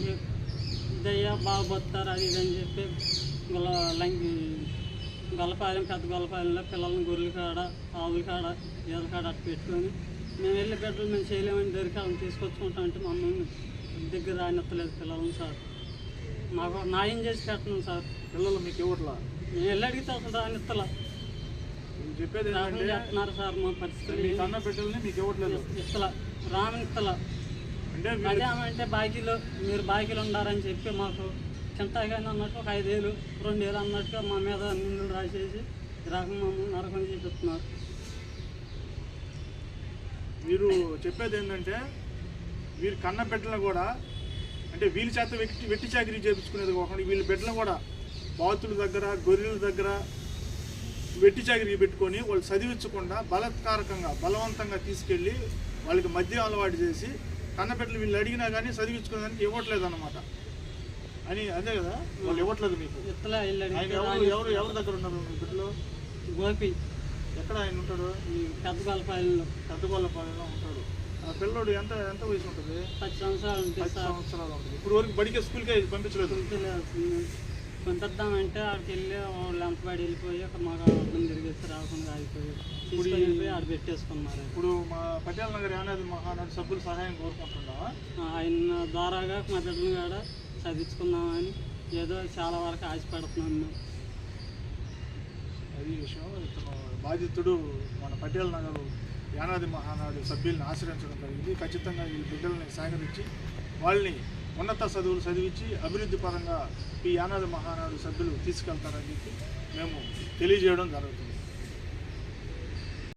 మాకు ఇదయ్యా బాగా బతుకుతారు అది ఇది అని చెప్పి గొల్లపాలెం పెద్ద గొల్లపాలెంలో పిల్లల్ని గొర్రెల కాడ ఆవుల కాడ గేదెల కాడ అట్టు పెట్టుకొని మేము వెళ్ళి బిడ్డలు మేము చేయలేమని దొరికాలని తీసుకొచ్చుకుంటాం అంటే మమ్మల్ని దగ్గర రానిత్తలేదు పిల్లలను సార్. మాకు న్యాయం చేసి పెట్టను సార్. పిల్లలు మీకు ఇవ్వట్లా? మేము వెళ్ళి అడిగితే అసలు రానిత్తలా చెప్పేది చెప్తున్నారు సార్. మా పరిస్థితి కన్న బిడ్డల్ని మీకు ఇవ్వట్లేదు, ఇస్తలా రానిత్తలా. అంటే అదేమంటే బాకీలు మీరు బాకీలు ఉండారని చెప్పి మాకు చింతగానే అన్నట్టు ఒక 5,000 2,000 అన్నట్టుగా మా మీద నిందులు రాసేసి రకం మమ్మల్ని నరకం చూపిస్తున్నారు. మీరు చెప్పేది ఏంటంటే వీరు కన్న బిడ్డలను కూడా అంటే వీళ్ళ చేత వెట్టి చాకరీ చేయించుకునేది కాకుండా వీళ్ళ బిడ్డలను కూడా బాతుల దగ్గర గొర్రెల దగ్గర వెట్టి చాకరీ పెట్టుకొని వాళ్ళు చదివించకుండా బలవంతంగా తీసుకెళ్ళి వాళ్ళకి మద్యం అలవాటు చేసి కన్న బిడ్డలు వీళ్ళు అడిగినా కానీ చదివించుకునేదానికి ఇవ్వట్లేదు అన్నమాట అని. అదే కదా, వాళ్ళు ఇవ్వట్లేదు మీకు. ఎవరి దగ్గర ఉన్నారు మీ బిడ్డలు? గోపి. ఎక్కడ ఆయన ఉంటాడు? ఈ పెద్ద గొల్లపాలెంలో ఉంటాడు. ఆ పిల్లోడు ఎంత వయసు ఉంటుంది? 10 సంవత్సరాలు ఉంటుంది. 10 సంవత్సరాలు ఉంటుంది. ఇప్పుడు వరకు బడికి స్కూల్కే పంపించలేదు? పంపిద్దామంటే ఆడికి వెళ్ళి వాళ్ళు ఎంతబడి వెళ్ళిపోయి అక్కడ మాకు అర్థం తిరిగేసి రాకుండా ఆగిపోయి తీసుకెళ్ళిపోయి ఆడ పెట్టేసుకున్నారు. ఇప్పుడు మా పటేల్ నగర్ యానాది మహానాడు సభ్యులు సహాయం కోరుకుంటున్నావా? ఆయన ద్వారాగా మా బిడ్డలు కూడా చదివించుకుందామని ఏదో చాలా వరకు ఆశపడుతున్నాం మేము. అది విషయం. ఇతను బాధితుడు మన పటేల్ నగర్ యానాది మహానాడు సభ్యుల్ని ఆశ్రయించడం జరిగింది. ఖచ్చితంగా ఈ బిడ్డల్ని సేకరించి వాళ్ళని ఉన్నత చదువులు చదివించి అభివృద్ధి పరంగా ఈ యానాది మహానాడు సభ్యులు తీసుకెళ్తారని చెప్పి మేము తెలియజేయడం జరుగుతుంది.